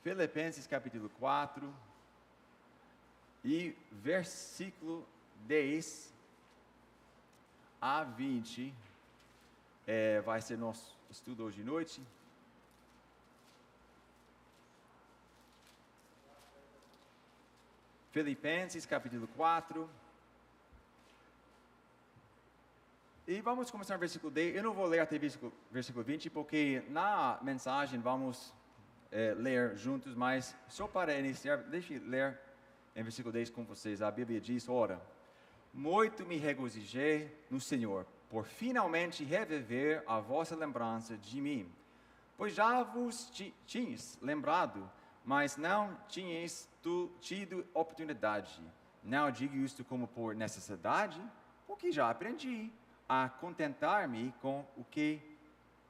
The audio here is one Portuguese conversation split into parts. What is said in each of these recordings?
Filipenses capítulo 4 e versículo 10 a 20 vai ser nosso estudo hoje de noite. Filipenses capítulo 4. E vamos começar no versículo 10. Eu não vou ler até versículo 20, porque na mensagem vamos ler juntos, mas só para iniciar, deixe eu ler em versículo 10 com vocês. A Bíblia diz: ora, muito me regozijei no Senhor, por finalmente reviver a vossa lembrança de mim. Pois já vos tinhas lembrado, mas não tinhas tido oportunidade. Não digo isto como por necessidade, porque já aprendi a contentar-me com o que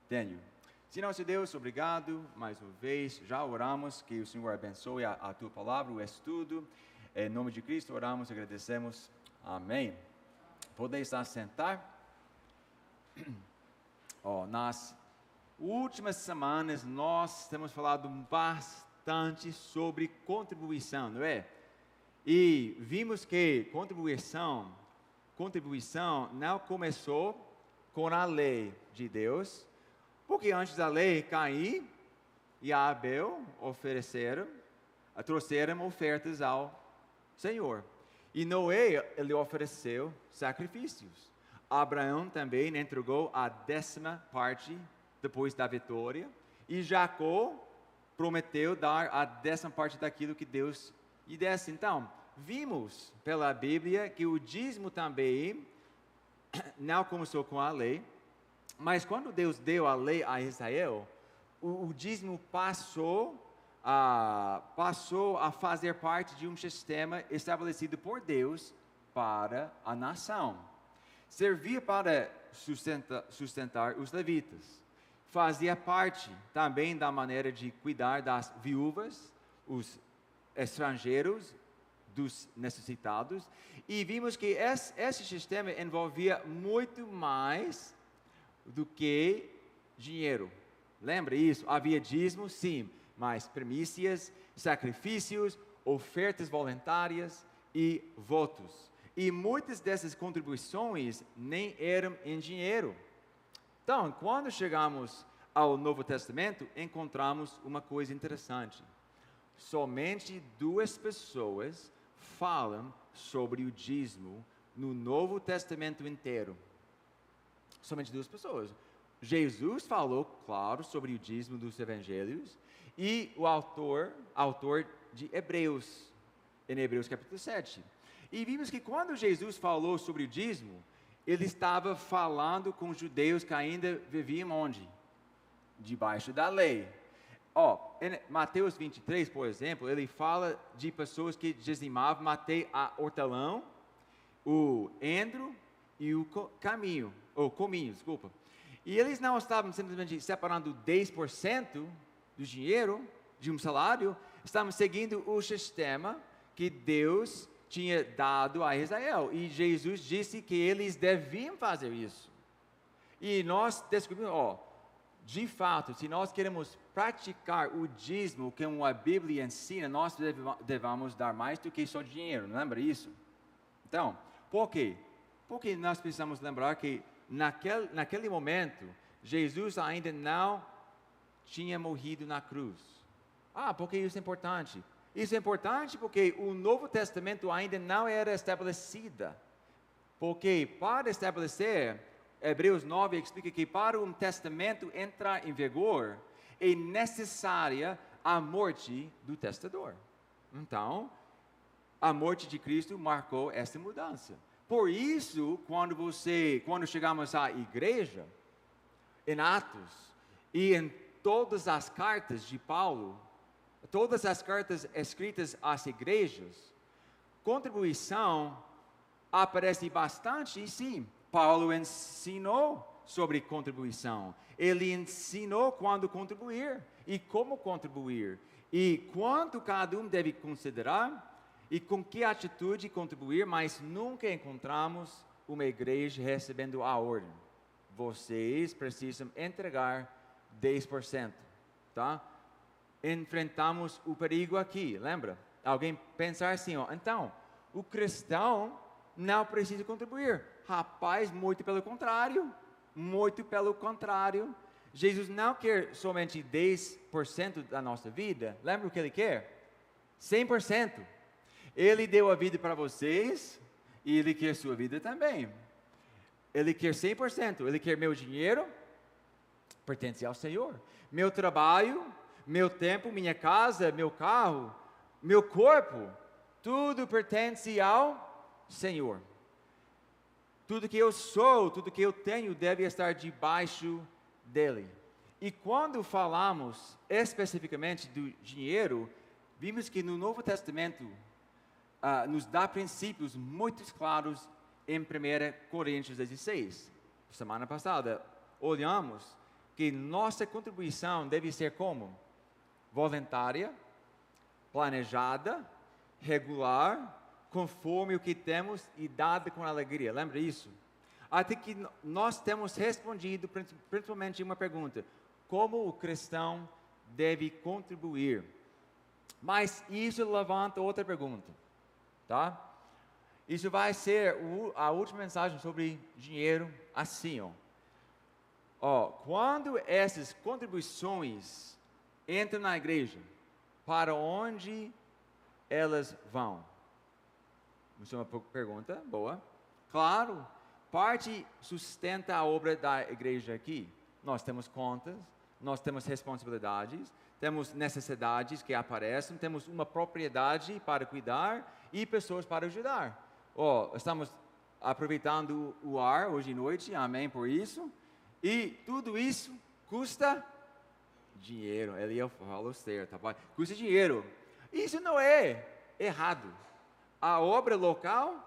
tenho. Senhor Deus, obrigado mais uma vez. Já oramos que o Senhor abençoe a tua palavra, o estudo. Em nome de Cristo oramos e agradecemos. Amém. Podeis sentar. Nas últimas semanas nós temos falado bastante sobre contribuição, não é? E vimos que contribuição não começou com a lei de Deus, porque antes da lei, Caim e Abel trouxeram ofertas ao Senhor. E Noé, ele ofereceu sacrifícios. Abraão também entregou a 10ª parte depois da vitória. E Jacó prometeu dar a 10ª parte daquilo que Deus lhe desse. Então, vimos pela Bíblia que o dízimo também não começou com a lei, mas quando Deus deu a lei a Israel, o dízimo passou a fazer parte de um sistema estabelecido por Deus para a nação. Servia para sustentar os levitas. Fazia parte também da maneira de cuidar das viúvas, os estrangeiros, dos necessitados. E vimos que esse sistema envolvia muito mais do que dinheiro. Lembra isso? Havia dízimo, sim, mas primícias, sacrifícios, ofertas voluntárias e votos. E muitas dessas contribuições nem eram em dinheiro. Então, quando chegamos ao Novo Testamento, encontramos uma coisa interessante. Somente 2 pessoas falam sobre o dízimo no Novo Testamento inteiro. Somente 2 pessoas. Jesus falou, claro, sobre o dízimo dos evangelhos, e o autor de Hebreus, em Hebreus capítulo 7. E vimos que quando Jesus falou sobre o dízimo, ele estava falando com os judeus que ainda viviam onde? Debaixo da lei. Em Mateus 23, por exemplo, ele fala de pessoas que dizimavam, matei a hortelão, o endro e o cominho. E eles não estavam simplesmente separando 10% do dinheiro de um salário, estavam seguindo o sistema que Deus tinha dado a Israel. E Jesus disse que eles deviam fazer isso. E nós descobrimos, de fato, se nós queremos praticar o dízimo que a Bíblia ensina, nós devemos dar mais do que só dinheiro, não lembra isso? Então, por quê? Porque nós precisamos lembrar que naquele momento, Jesus ainda não tinha morrido na cruz. Porque isso é importante. Isso é importante porque o Novo Testamento ainda não era estabelecido. Porque para estabelecer, Hebreus 9 explica que para um testamento entrar em vigor, é necessária a morte do testador. Então, a morte de Cristo marcou essa mudança. Por isso, quando chegamos à igreja, em Atos, e em todas as cartas de Paulo, todas as cartas escritas às igrejas, contribuição aparece bastante, e sim, Paulo ensinou sobre contribuição. Ele ensinou quando contribuir e como contribuir, e quanto cada um deve considerar, e com que atitude contribuir, mas nunca encontramos uma igreja recebendo a ordem. Vocês precisam entregar 10%, tá? enfrentamos o perigo aqui, lembra? Alguém pensar assim, ó, então, o cristão não precisa contribuir. Rapaz, muito pelo contrário. Muito pelo contrário. Jesus não quer somente 10% da nossa vida. Lembra o que Ele quer? 100%. Ele deu a vida para vocês e Ele quer sua vida também. Ele quer 100%. Ele quer meu dinheiro, pertence ao Senhor. Meu trabalho, meu tempo, minha casa, meu carro, meu corpo, tudo pertence ao Senhor. Tudo que eu sou, tudo que eu tenho deve estar debaixo dele. E quando falamos especificamente do dinheiro, vimos que no Novo Testamento nos dá princípios muito claros em 1 Coríntios 16. Semana passada, olhamos que nossa contribuição deve ser como? Voluntária, planejada, regular, conforme o que temos e dada com alegria. Lembra isso? Até que nós temos respondido principalmente uma pergunta: como o cristão deve contribuir? Mas isso levanta outra pergunta, tá? Isso vai ser a última mensagem sobre dinheiro, assim, ó. Quando essas contribuições entram na igreja, para onde elas vão? Isso é uma pergunta boa. Claro, parte sustenta a obra da igreja aqui. Nós temos contas, nós temos responsabilidades, temos necessidades que aparecem, temos uma propriedade para cuidar e pessoas para ajudar. Estamos aproveitando o ar hoje à noite, amém por isso. E tudo isso custa dinheiro. Ele falou certo, tá bom? Custa dinheiro. Isso não é errado. A obra local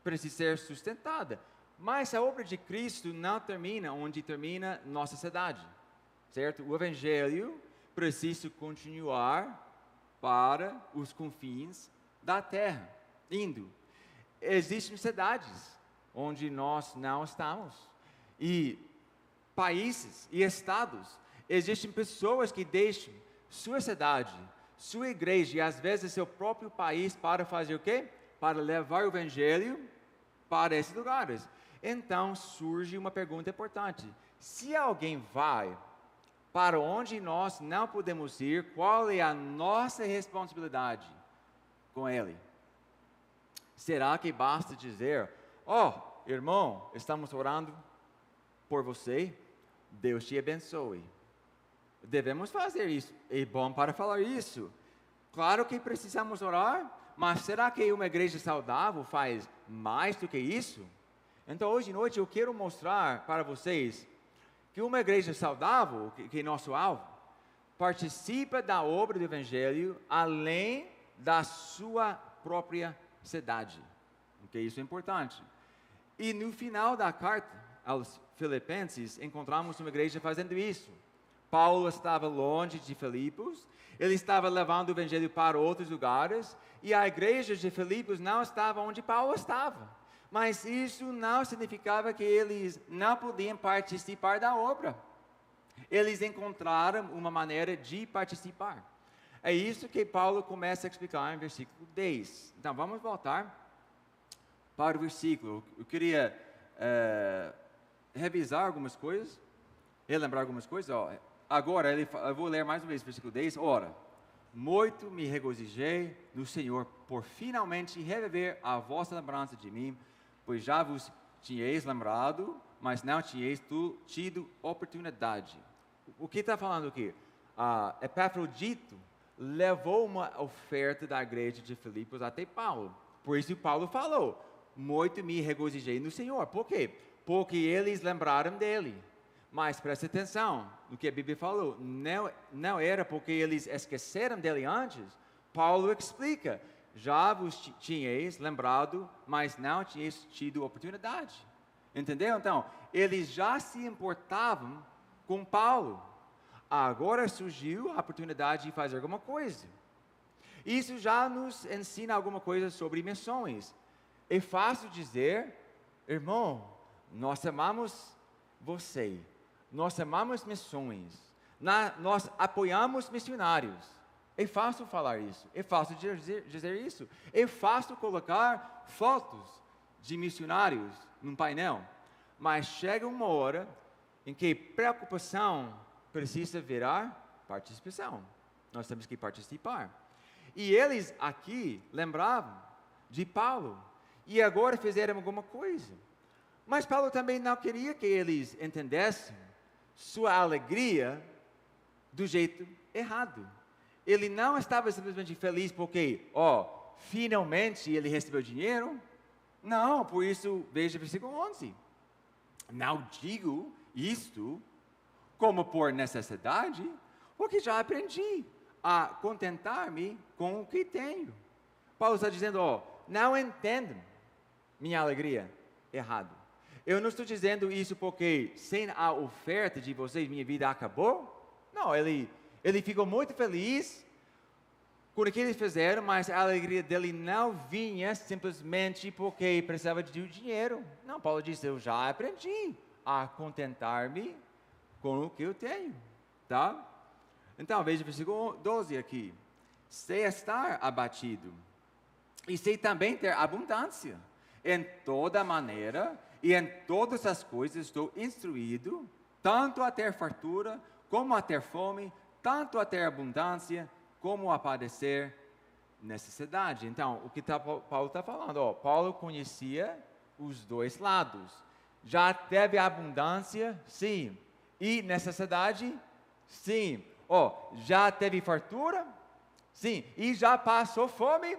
precisa ser sustentada, mas a obra de Cristo não termina onde termina nossa cidade, certo? O Evangelho precisa continuar para os confins da terra, indo. Existem cidades onde nós não estamos, e países e estados, existem pessoas que deixam sua cidade, sua igreja e às vezes seu próprio país para fazer o quê? Para levar o Evangelho para esses lugares. Então surge uma pergunta importante: se alguém vai para onde nós não podemos ir, qual é a nossa responsabilidade com ele? Será que basta dizer: irmão, estamos orando por você, Deus te abençoe? Devemos fazer isso, é bom para falar isso. Claro que precisamos orar, mas será que uma igreja saudável faz mais do que isso? Então hoje à noite eu quero mostrar para vocês que uma igreja saudável, que é nosso alvo, participa da obra do Evangelho além da sua própria cidade. Ok, isso é importante. E no final da carta aos Filipenses, encontramos uma igreja fazendo isso. Paulo estava longe de Filipos, ele estava levando o Evangelho para outros lugares, e a igreja de Filipos não estava onde Paulo estava. Mas isso não significava que eles não podiam participar da obra. Eles encontraram uma maneira de participar. É isso que Paulo começa a explicar em versículo 10. Então vamos voltar para o versículo. Eu queria revisar algumas coisas, relembrar algumas coisas. Agora, eu vou ler mais uma vez o versículo 10. Ora, muito me regozijei no Senhor por finalmente reviver a vossa lembrança de mim, pois já vos tinhais lembrado, mas não tinhais tido oportunidade. O que está falando aqui? Epafrodito levou uma oferta da igreja de Filipos até Paulo. Por isso Paulo falou: muito me regozijei no Senhor. Por quê? Porque eles lembraram dele. Mas preste atenção no que a Bíblia falou. Não era porque eles esqueceram dele antes. Paulo explica: já vos tinhais lembrado, mas não tinhais tido oportunidade. Entendeu? Então, eles já se importavam com Paulo. Agora surgiu a oportunidade de fazer alguma coisa. Isso já nos ensina alguma coisa sobre missões. É fácil dizer: irmão, nós amamos você, nós amamos missões, Nós apoiamos missionários. É fácil falar isso, é fácil dizer isso, é fácil colocar fotos de missionários num painel, mas chega uma hora em que preocupação precisa virar participação. Nós temos que participar. E eles aqui lembravam de Paulo, e agora fizeram alguma coisa. Mas Paulo também não queria que eles entendessem sua alegria do jeito errado. Ele não estava simplesmente feliz porque, finalmente ele recebeu dinheiro. Não, por isso, veja o versículo 11. Não digo isto como por necessidade, porque já aprendi a contentar-me com o que tenho. Paulo está dizendo, não entendam minha alegria errado. Eu não estou dizendo isso porque sem a oferta de vocês minha vida acabou. Não, ele ficou muito feliz com o que eles fizeram, mas a alegria dele não vinha simplesmente porque precisava de dinheiro. Não, Paulo disse, eu já aprendi a contentar-me com o que eu tenho, tá? Então, veja o versículo 12 aqui. Sei estar abatido, e sei também ter abundância. Em toda maneira, e em todas as coisas estou instruído, tanto a ter fartura, como a ter fome, tanto a ter abundância, como a padecer necessidade. Então, o que Paulo está falando? Paulo conhecia os dois lados. Já teve abundância? Sim. E necessidade? Sim. Já teve fartura? Sim. E já passou fome?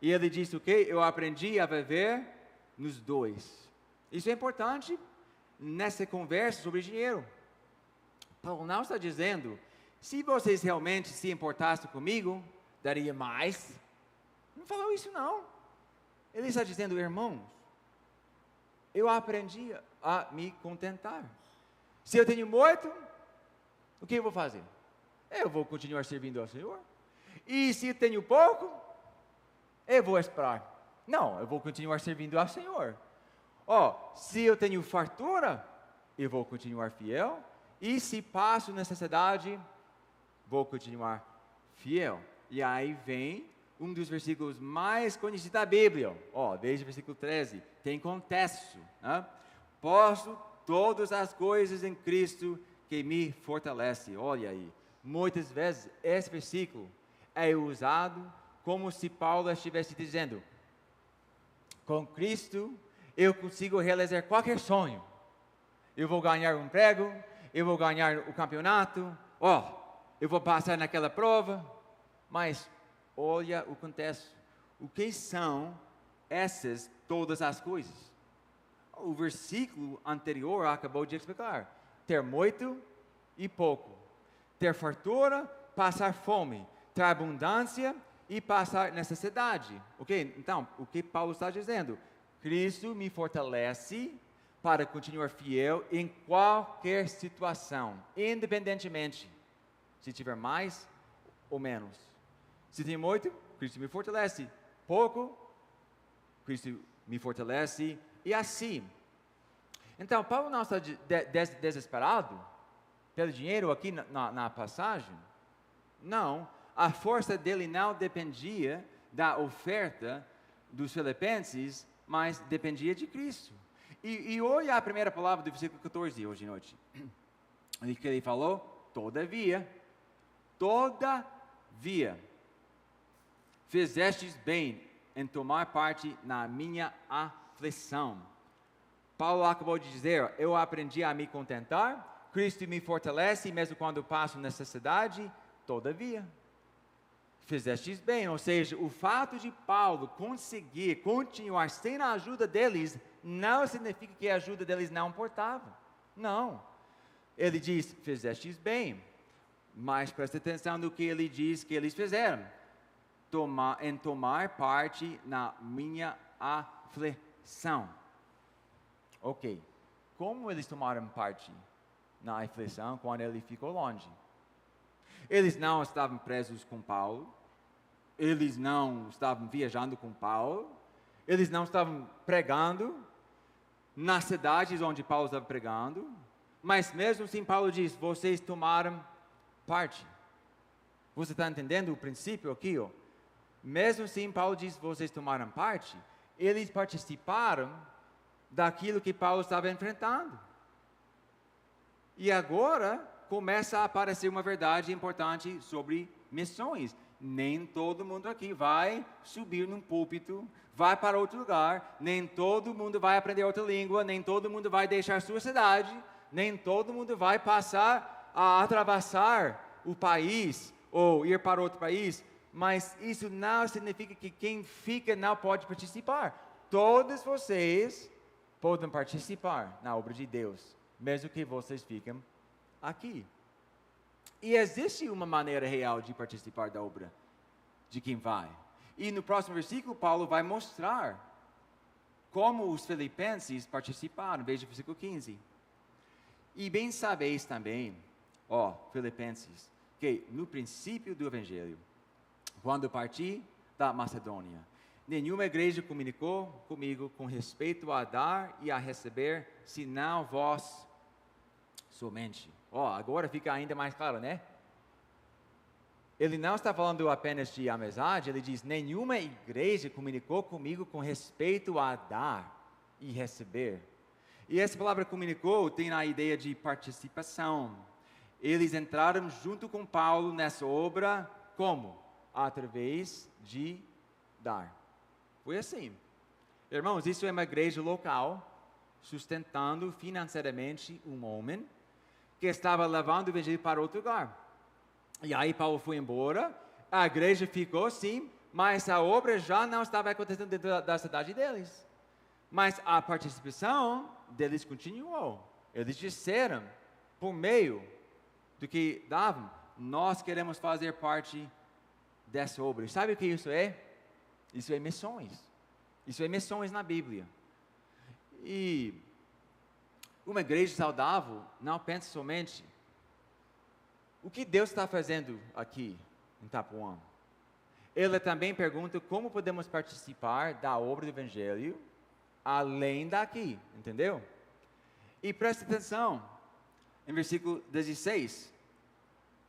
E ele disse o quê? Eu aprendi a viver nos dois. Isso é importante nessa conversa sobre dinheiro. Paulo não está dizendo, se vocês realmente se importassem comigo, daria mais. Não falou isso não. Ele está dizendo, irmãos, eu aprendi a me contentar. Se eu tenho muito, o que eu vou fazer? Eu vou continuar servindo ao Senhor. E se eu tenho pouco, eu vou esperar. Não, eu vou continuar servindo ao Senhor. Se eu tenho fartura, eu vou continuar fiel. E se passo necessidade, vou continuar fiel. E aí vem um dos versículos mais conhecidos da Bíblia. Veja o versículo 13. Tem contexto. Posso todas as coisas em Cristo que me fortalece. Olha aí. Muitas vezes esse versículo é usado como se Paulo estivesse dizendo, com Cristo eu consigo realizar qualquer sonho. Eu vou ganhar um emprego, eu vou ganhar o campeonato, eu vou passar naquela prova. Mas olha o contexto. O que são essas todas as coisas? O versículo anterior acabou de explicar. Ter muito e pouco. Ter fartura, passar fome. Ter abundância e passar necessidade. Ok? Então, o que Paulo está dizendo? Cristo me fortalece para continuar fiel em qualquer situação, independentemente se tiver mais ou menos. Se tem muito, Cristo me fortalece. Pouco, Cristo me fortalece. E assim. Então, Paulo não está desesperado pelo dinheiro aqui na passagem. Não. A força dele não dependia da oferta dos filipenses, mas dependia de Cristo. E olha a primeira palavra do versículo 14 hoje à noite. Que ele falou, todavia, fizestes bem em tomar parte na minha aflição. Paulo acabou de dizer, eu aprendi a me contentar, Cristo me fortalece, mesmo quando passo necessidade, todavia. Fizestes bem, ou seja, o fato de Paulo conseguir continuar sem a ajuda deles, não significa que a ajuda deles não importava. Não. Ele diz, fizestes bem, mas preste atenção no que ele diz que eles fizeram. Tomar parte na minha aflição. Ok. Como eles tomaram parte na aflição quando ele ficou longe? Eles não estavam presos com Paulo, eles não estavam viajando com Paulo, eles não estavam pregando nas cidades onde Paulo estava pregando, Mas mesmo assim, Paulo diz, vocês tomaram parte. Você está entendendo o princípio aqui? Ó? Mesmo assim, Paulo diz, vocês tomaram parte. Eles participaram daquilo que Paulo estava enfrentando. E agora começa a aparecer uma verdade importante sobre missões. Nem todo mundo aqui vai subir num púlpito, vai para outro lugar, nem todo mundo vai aprender outra língua, nem todo mundo vai deixar sua cidade, nem todo mundo vai passar a atravessar o país ou ir para outro país, mas isso não significa que quem fica não pode participar. Todos vocês podem participar na obra de Deus, mesmo que vocês fiquem aqui. E existe uma maneira real de participar da obra de quem vai. E no próximo versículo, Paulo vai mostrar como os filipenses participaram. Veja o versículo 15. E bem sabeis também, Filipenses, que no princípio do Evangelho, quando parti da Macedônia, nenhuma igreja comunicou comigo com respeito a dar e a receber, senão vós somente. Agora fica ainda mais claro, né? Ele não está falando apenas de amizade, ele diz, nenhuma igreja comunicou comigo com respeito a dar e receber. E essa palavra comunicou tem a ideia de participação. Eles entraram junto com Paulo nessa obra, como? Através de dar. Foi assim. Irmãos, isso é uma igreja local, sustentando financeiramente um homem, que estava levando o evangelho para outro lugar. E aí Paulo foi embora, a igreja ficou sim, mas a obra já não estava acontecendo dentro da cidade deles. Mas a participação deles continuou. Eles disseram, por meio do que davam, nós queremos fazer parte dessa obra. Sabe o que isso é? Isso é missões. Isso é missões na Bíblia. E uma igreja saudável não pensa somente o que Deus está fazendo aqui em Itapuã. Ela também pergunta como podemos participar da obra do Evangelho além daqui, entendeu? E preste atenção em versículo 16.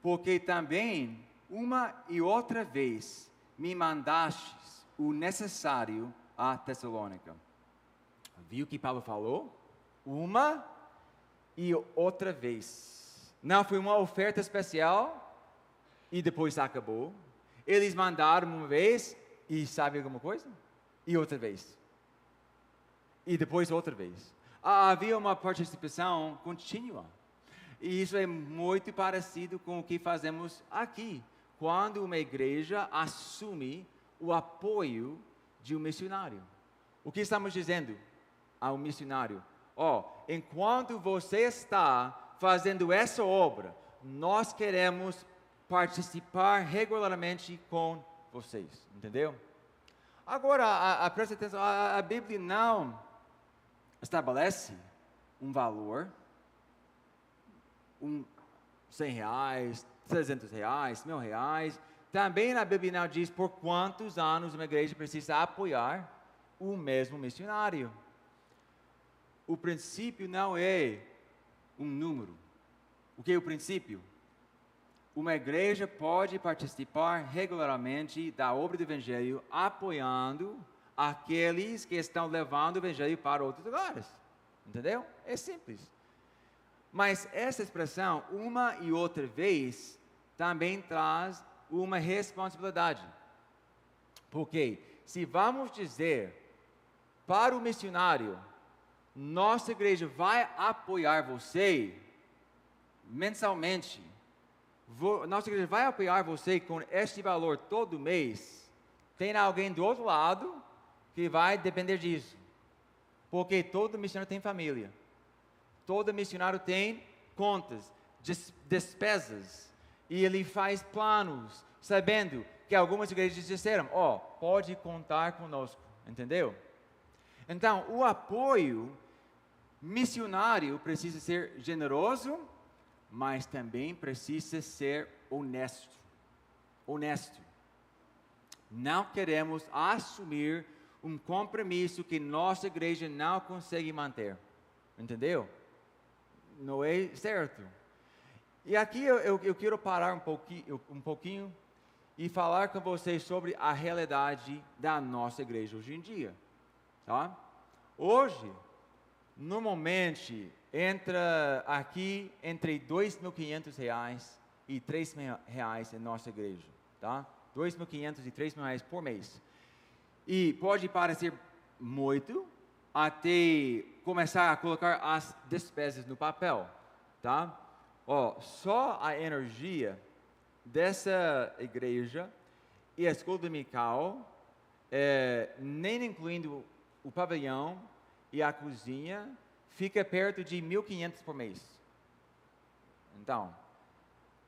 Porque também uma e outra vez me mandastes o necessário a Tessalônica. Viu o que Paulo falou? Uma e outra vez. Não foi uma oferta especial e depois acabou. Eles mandaram uma vez e sabe alguma coisa? E outra vez. E depois outra vez. Havia uma participação contínua. E isso é muito parecido com o que fazemos aqui. Quando uma igreja assume o apoio de um missionário. O que estamos dizendo ao missionário? Enquanto você está fazendo essa obra, nós queremos participar regularmente com vocês, entendeu? Agora, presta atenção, a Bíblia não estabelece um valor, R$100, R$300, R$1.000. Também na Bíblia não diz por quantos anos uma igreja precisa apoiar o mesmo missionário. O princípio não é um número. O que é o princípio? Uma igreja pode participar regularmente da obra do Evangelho, apoiando aqueles que estão levando o Evangelho para outros lugares. Entendeu? É simples. Mas essa expressão, uma e outra vez, também traz uma responsabilidade. Porque se vamos dizer para o missionário, nossa igreja vai apoiar você mensalmente, nossa igreja vai apoiar você com este valor todo mês, tem alguém do outro lado que vai depender disso. Porque todo missionário tem família. Todo missionário tem contas, despesas. E ele faz planos, sabendo que algumas igrejas disseram, pode contar conosco. Entendeu? Então, o apoio missionário precisa ser generoso, mas também precisa ser honesto. Honesto. Não queremos assumir um compromisso que nossa igreja não consegue manter. Entendeu? não é certo. E aqui eu quero parar um pouquinho e falar com vocês sobre a realidade da nossa igreja hoje em dia. Tá? Hoje, normalmente, entra aqui entre R$2.500 e R$3.000 em nossa igreja. Tá? R$2.500 e R$3.000 por mês. E pode parecer muito, até começar a colocar as despesas no papel. Tá? Só a energia dessa igreja e a escola dominical, nem incluindo o pavilhão e a cozinha, fica perto de R$1.500 por mês. Então,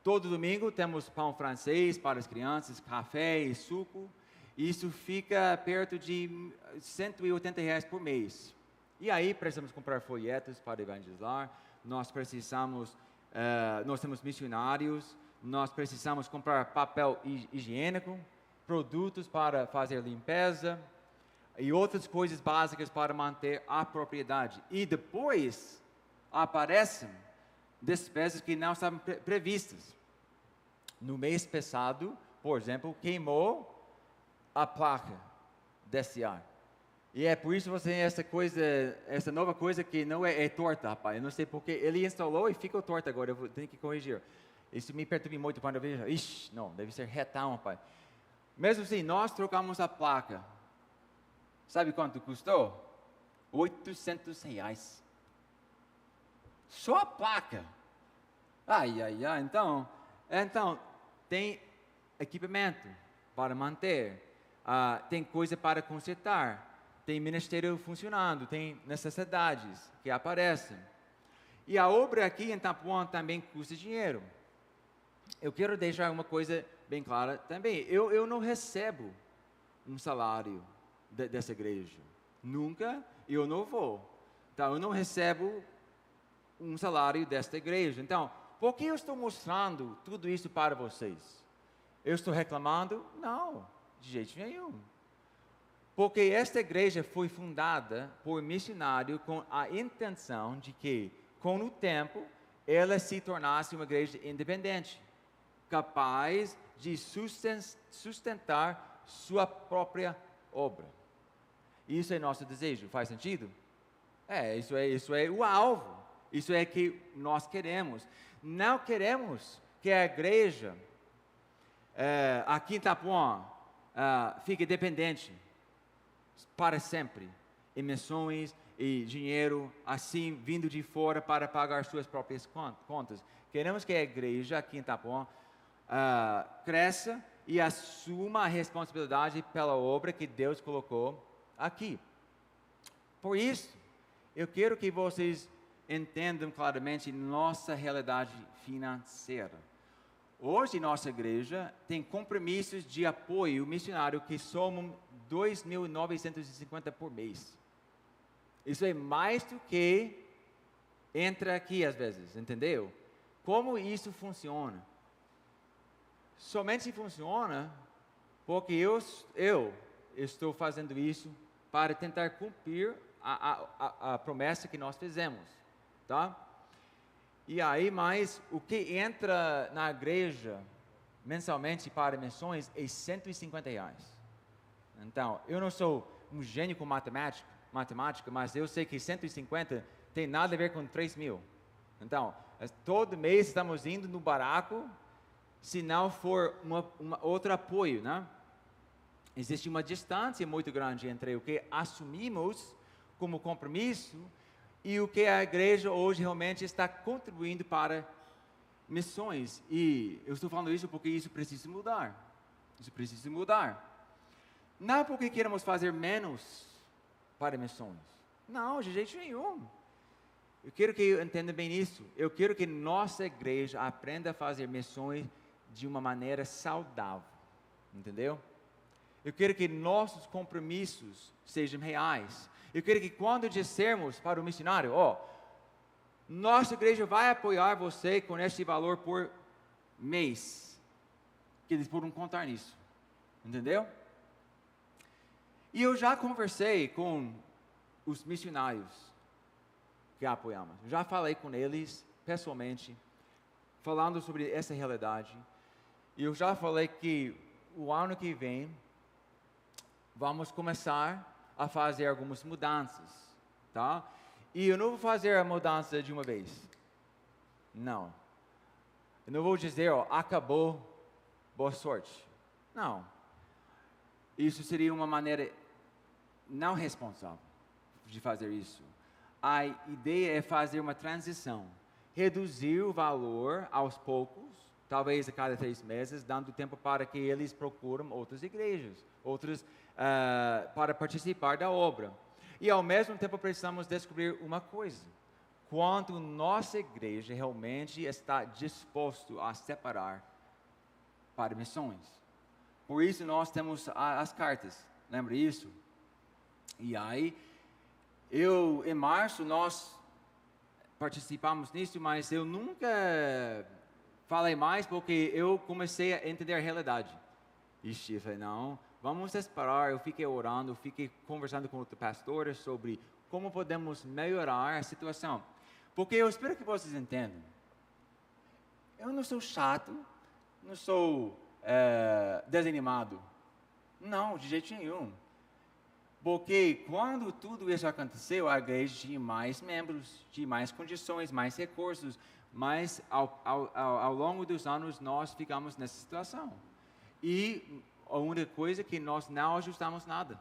todo domingo temos pão francês para as crianças, café e suco. Isso fica perto de R$180 por mês. E aí precisamos comprar folhetos para evangelizar. Nós temos missionários. Nós precisamos comprar papel higiênico, produtos para fazer limpeza e outras coisas básicas para manter a propriedade. E depois aparecem despesas que não estavam previstas. No mês passado, por exemplo, queimou a placa desse ar. E é por isso você tem essa nova coisa que não é torta, rapaz. Eu não sei porque ele instalou e ficou torta agora. Eu tenho que corrigir. Isso me perturba muito quando eu vejo. Ixi, não, deve ser retão, rapaz. Mesmo assim, nós trocamos a placa. Sabe quanto custou? R$800. Só a placa. Ai. Então, tem equipamento para manter. Tem coisa para consertar. Tem ministério funcionando. Tem necessidades que aparecem. E a obra aqui em Tapuã também custa dinheiro. Eu quero deixar uma coisa bem clara também. Eu não recebo um salário dessa igreja. Nunca, eu não vou. Então, eu não recebo um salário desta igreja. Então, por que eu estou mostrando tudo isso para vocês? Eu estou reclamando? Não, de jeito nenhum. Porque esta igreja foi fundada por missionário com a intenção de que, com o tempo, ela se tornasse uma igreja independente, capaz de sustentar sua própria obra. Isso é nosso desejo, faz sentido? Isso é o alvo, isso é que nós queremos. Não queremos que a igreja aqui em Tapuã fique dependente para sempre em missões e dinheiro assim vindo de fora para pagar suas próprias contas. Queremos que a igreja aqui em Tapuã cresça e assuma a responsabilidade pela obra que Deus colocou aqui. Por isso, eu quero que vocês entendam claramente nossa realidade financeira. Hoje, nossa igreja tem compromissos de apoio missionário que somam R$2.950 por mês. Isso é mais do que entra aqui às vezes, entendeu? Como isso funciona? Somente funciona porque eu estou fazendo isso para tentar cumprir a promessa que nós fizemos, tá? E aí, mas o que entra na igreja mensalmente para missões é R$150. Então, eu não sou um gênio com matemática, mas eu sei que 150 tem nada a ver com 3.000. Então, todo mês estamos indo no baraco, se não for outro apoio, né? Existe uma distância muito grande entre o que assumimos como compromisso e o que a igreja hoje realmente está contribuindo para missões. E eu estou falando isso porque isso precisa mudar. Isso precisa mudar. Não porque queremos fazer menos para missões. Não, de jeito nenhum. Eu quero que entenda bem isso. Eu quero que nossa igreja aprenda a fazer missões de uma maneira saudável. Entendeu? Eu quero que nossos compromissos sejam reais. Eu quero que quando dissermos para o missionário, nossa igreja vai apoiar você com este valor por mês, que eles podem contar nisso. Entendeu? E eu já conversei com os missionários. que apoiamos. Já falei com eles pessoalmente, falando sobre essa realidade. E eu já falei que o ano que vem vamos começar a fazer algumas mudanças, tá? E eu não vou fazer a mudança de uma vez. Não. Eu não vou dizer, acabou, boa sorte. Não. Isso seria uma maneira não responsável de fazer isso. A ideia é fazer uma transição. Reduzir o valor aos poucos, talvez a cada 3 meses, dando tempo para que eles procuram outras igrejas, para participar da obra. E ao mesmo tempo precisamos descobrir uma coisa: quanto nossa igreja realmente está disposto a separar para missões. Por isso nós temos as cartas, lembra isso? E aí, em março nós participamos nisso, mas eu nunca falei mais porque eu comecei a entender a realidade. Ixi, eu falei, não, vamos esperar. Eu fiquei orando, fiquei conversando com outros pastores sobre como podemos melhorar a situação. Porque eu espero que vocês entendam. Eu não sou chato, não sou desanimado. Não, de jeito nenhum. Porque quando tudo isso aconteceu, a igreja tinha mais membros, tinha mais condições, mais recursos, mas ao longo dos anos nós ficamos nessa situação. E a única coisa é que nós não ajustamos nada.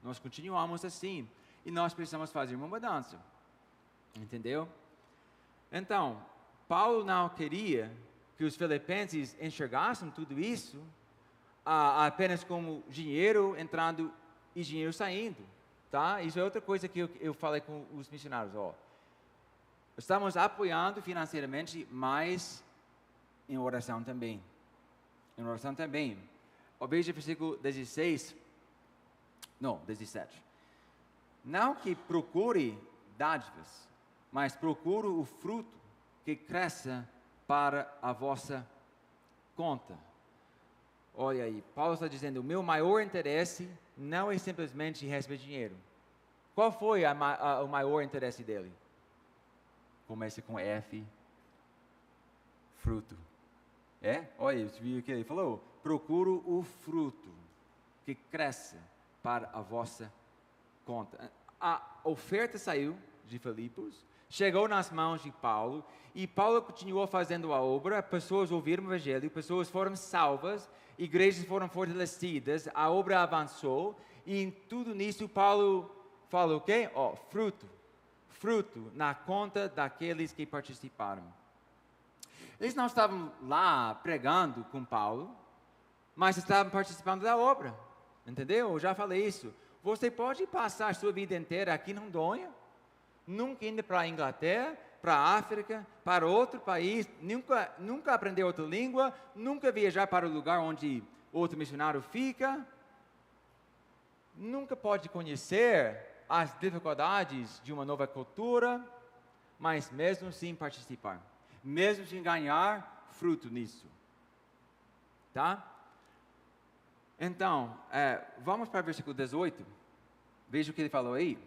Nós continuamos assim. E nós precisamos fazer uma mudança. Entendeu? Então, Paulo não queria que os filipenses enxergassem tudo isso apenas como dinheiro entrando e dinheiro saindo, tá? Isso é outra coisa que eu falei com os missionários, estamos apoiando financeiramente, mas em oração também. Em oração também. Veja o versículo 17. Não que procure dádivas, mas procure o fruto que cresça para a vossa conta. Olha aí, Paulo está dizendo, o meu maior interesse não é simplesmente receber dinheiro. Qual foi o maior interesse dele? Começa com F, fruto. Olha, você viu o que ele falou? Procuro o fruto que cresça para a vossa conta. A oferta saiu de Filipos, chegou nas mãos de Paulo, e Paulo continuou fazendo a obra, pessoas ouviram o evangelho, pessoas foram salvas, igrejas foram fortalecidas, a obra avançou, e em tudo nisso Paulo fala o quê? Fruto na conta daqueles que participaram. Eles não estavam lá pregando com Paulo, mas estavam participando da obra, entendeu? Eu já falei isso. Você pode passar a sua vida inteira aqui em Rondônia, nunca indo para a Inglaterra, para a África, para outro país, nunca aprender outra língua, nunca viajar para o lugar onde outro missionário fica, nunca pode conhecer as dificuldades de uma nova cultura, mas mesmo assim participar, mesmo sem ganhar fruto nisso, tá? Então, vamos para o versículo 18, veja o que ele falou aí.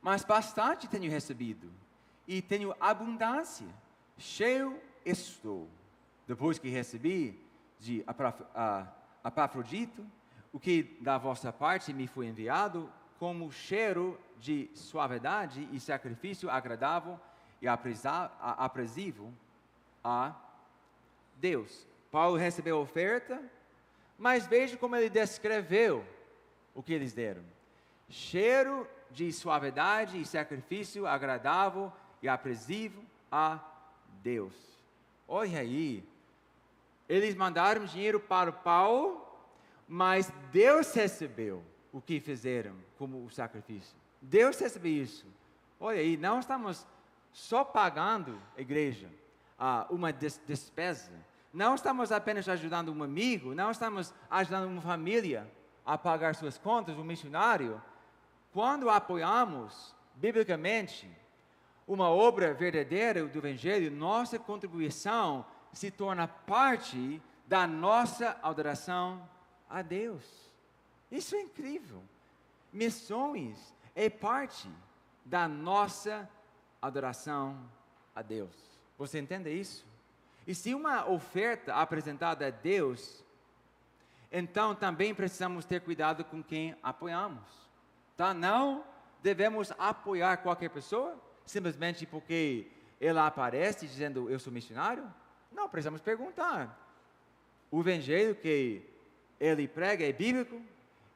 Mas bastante tenho recebido, e tenho abundância, cheio estou. Depois que recebi de Epafrodito, o que da vossa parte me foi enviado, como cheiro de suavidade e sacrifício agradável e aprazível a Deus. Paulo recebeu a oferta, mas veja como ele descreveu o que eles deram. Cheiro de suavidade e sacrifício agradável e aprazível a Deus. Olha aí, eles mandaram dinheiro para Paulo, mas Deus recebeu o que fizeram como o sacrifício. Deus recebeu isso. Olha aí, não estamos só pagando a igreja uma despesa. Não estamos apenas ajudando um amigo, não estamos ajudando uma família a pagar suas contas, um missionário. Quando apoiamos, biblicamente, uma obra verdadeira do Evangelho, nossa contribuição se torna parte da nossa adoração a Deus. Isso é incrível. Missões é parte da nossa adoração a Deus. Você entende isso? E se uma oferta apresentada a Deus, então também precisamos ter cuidado com quem apoiamos. Tá? Não devemos apoiar qualquer pessoa, simplesmente porque ela aparece dizendo eu sou missionário. Não, precisamos perguntar. O evangelho que ele prega é bíblico?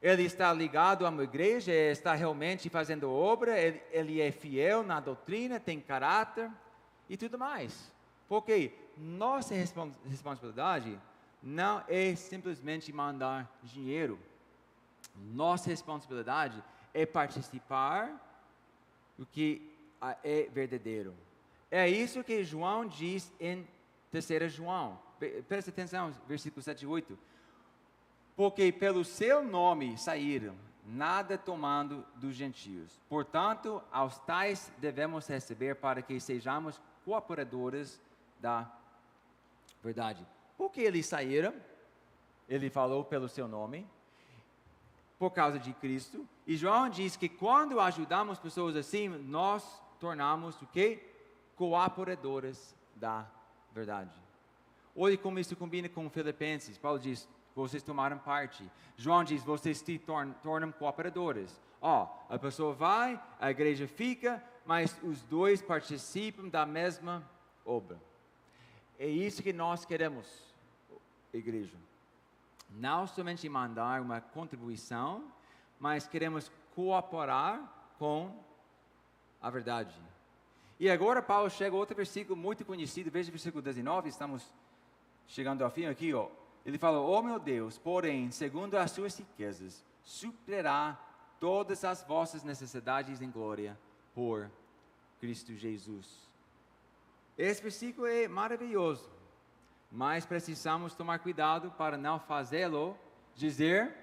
Ele está ligado a uma igreja? Está realmente fazendo obra? Ele é fiel na doutrina? Tem caráter? E tudo mais. Porque nossa responsabilidade não é simplesmente mandar dinheiro. Nossa responsabilidade é participar do que é verdadeiro. É isso que João diz em 3 João. Presta atenção, versículo 7 e 8. Porque pelo seu nome saíram, nada tomando dos gentios. Portanto, aos tais devemos receber para que sejamos cooperadores da verdade. Porque eles saíram, ele falou pelo seu nome, por causa de Cristo. E João diz que quando ajudamos pessoas assim, nós tornamos o quê? Cooperadores da verdade. Olha como isso combina com Filipenses. Paulo diz, vocês tomaram parte. João diz, vocês se tornam cooperadores. A pessoa vai, a igreja fica, mas os dois participam da mesma obra. É isso que nós queremos, igreja. Não somente mandar uma contribuição, mas queremos cooperar com a verdade. E agora Paulo chega a outro versículo muito conhecido, veja o versículo 19, estamos chegando ao fim aqui, Ele falou, meu Deus, porém, segundo as suas riquezas, suprirá todas as vossas necessidades em glória por Cristo Jesus. Esse versículo é maravilhoso, mas precisamos tomar cuidado para não fazê-lo dizer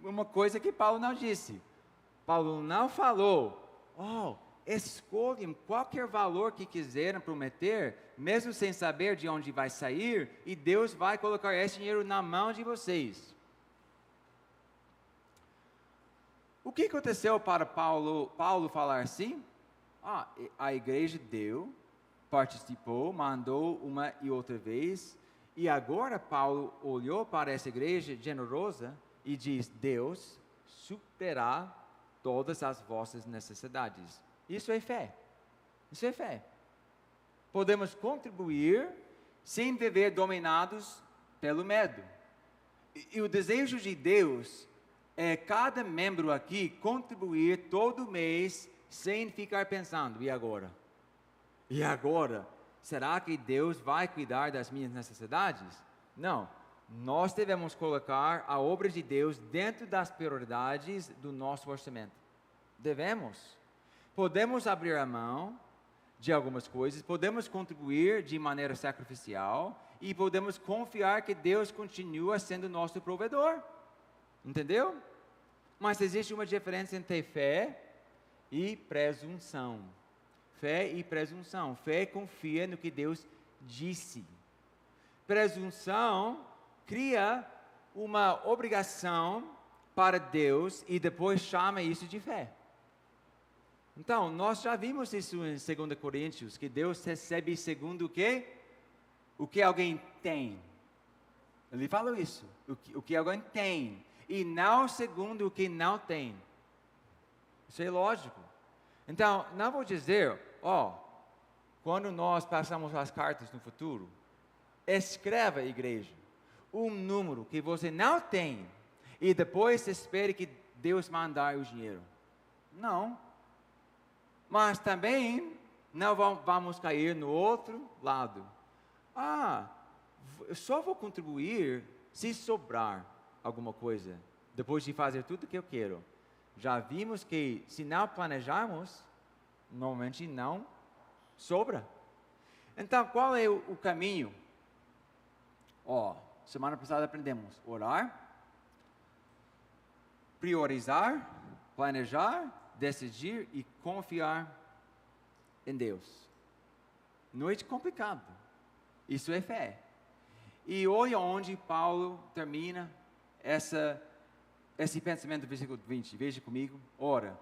uma coisa que Paulo não disse. Paulo não falou, escolhem qualquer valor que quiserem prometer, mesmo sem saber de onde vai sair, e Deus vai colocar esse dinheiro na mão de vocês. O que aconteceu para Paulo falar assim? A igreja deu, participou, mandou uma e outra vez, e agora Paulo olhou para essa igreja generosa e diz, Deus suprirá todas as vossas necessidades. Isso é fé. Isso é fé. Podemos contribuir sem viver dominados pelo medo. E o desejo de Deus é cada membro aqui contribuir todo mês sem ficar pensando, e agora? E agora? Será que Deus vai cuidar das minhas necessidades? Não. Nós devemos colocar a obra de Deus dentro das prioridades do nosso orçamento. Devemos. Podemos abrir a mão de algumas coisas, podemos contribuir de maneira sacrificial e podemos confiar que Deus continua sendo nosso provedor. Entendeu? Mas existe uma diferença entre fé e presunção. Fé e presunção. Fé confia no que Deus disse. Presunção cria uma obrigação para Deus e depois chama isso de fé. Então, nós já vimos isso em 2 Coríntios, que Deus recebe segundo o quê? O que alguém tem. Ele falou isso, o que alguém tem, e não segundo o que não tem. Isso é lógico. Então, não vou dizer, quando nós passamos as cartas no futuro, escreva, igreja, um número que você não tem, e depois espere que Deus mandar o dinheiro. Não. Mas também não vamos cair no outro lado. Eu só vou contribuir se sobrar alguma coisa, depois de fazer tudo o que eu quero. Já vimos que se não planejarmos, normalmente não sobra. Então, qual é o caminho? Semana passada aprendemos orar, priorizar, planejar, decidir e confiar em Deus. Não é complicado. Isso é fé. E olha onde Paulo termina esse pensamento do versículo 20. Veja comigo. Ora,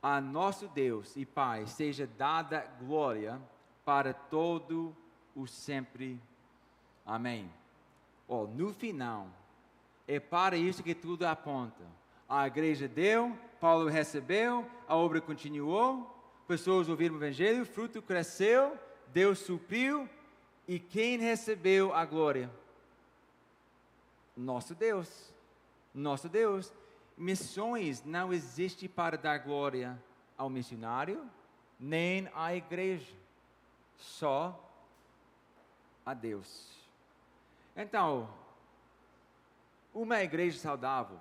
a nosso Deus e Pai seja dada glória para todo o sempre. Amém. No final, é para isso que tudo aponta. A igreja deu, Paulo recebeu, a obra continuou, pessoas ouviram o evangelho, o fruto cresceu, Deus supriu, e quem recebeu a glória? Nosso Deus. Nosso Deus. Missões não existe para dar glória ao missionário, nem à igreja, só a Deus. Então, uma igreja saudável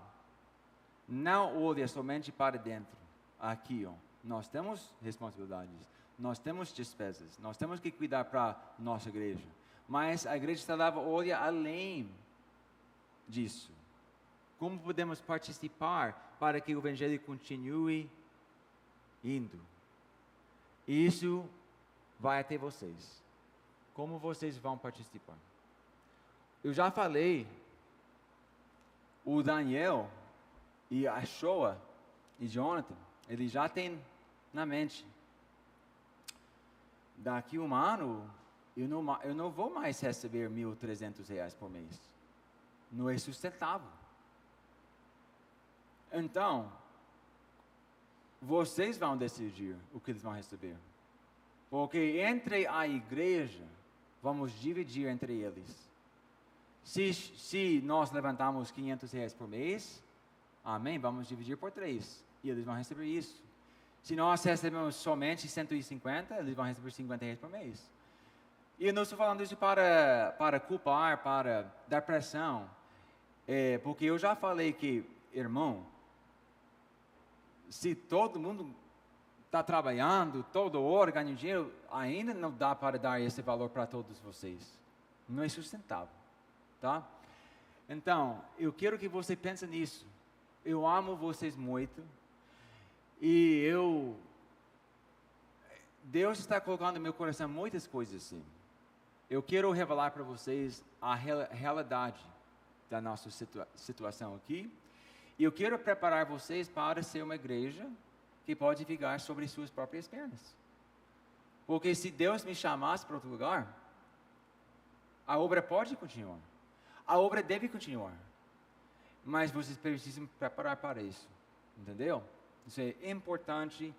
não olha somente para dentro. Aqui, nós temos responsabilidades, nós temos despesas, nós temos que cuidar para nossa igreja. Mas a igreja saudável olha além disso. Como podemos participar para que o evangelho continue indo? Isso vai até vocês. Como vocês vão participar? Eu já falei, o Daniel e a Shoa e Jonathan, eles já têm na mente. Daqui um ano, eu não vou mais receber R$1.300 por mês. Não é sustentável. Então, vocês vão decidir o que eles vão receber. Porque entre a igreja, vamos dividir entre eles. Se nós levantamos R$500 por mês, amém, vamos dividir por 3. E eles vão receber isso. Se nós recebemos somente 150, eles vão receber R$50 por mês. E eu não estou falando isso para culpar, para dar pressão. Porque eu já falei que, irmão, se todo mundo está trabalhando, toda hora ganhando dinheiro, ainda não dá para dar esse valor para todos vocês. Não é sustentável, tá? Então, eu quero que você pense nisso. Eu amo vocês muito. E Deus está colocando no meu coração muitas coisas assim. Eu quero revelar para vocês a realidade da nossa situação aqui. E eu quero preparar vocês para ser uma igreja que pode ficar sobre suas próprias pernas. Porque se Deus me chamasse para outro lugar, a obra pode continuar. A obra deve continuar. Mas vocês precisam preparar para isso. Entendeu? Isso é importante.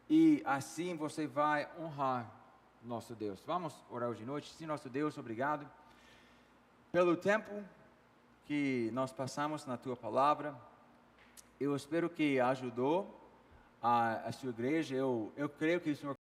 E assim você vai honrar nosso Deus. Vamos orar hoje de noite. Sim, nosso Deus, obrigado pelo tempo que nós passamos na Tua Palavra. Eu espero que ajudou a sua igreja. Eu creio que o Senhor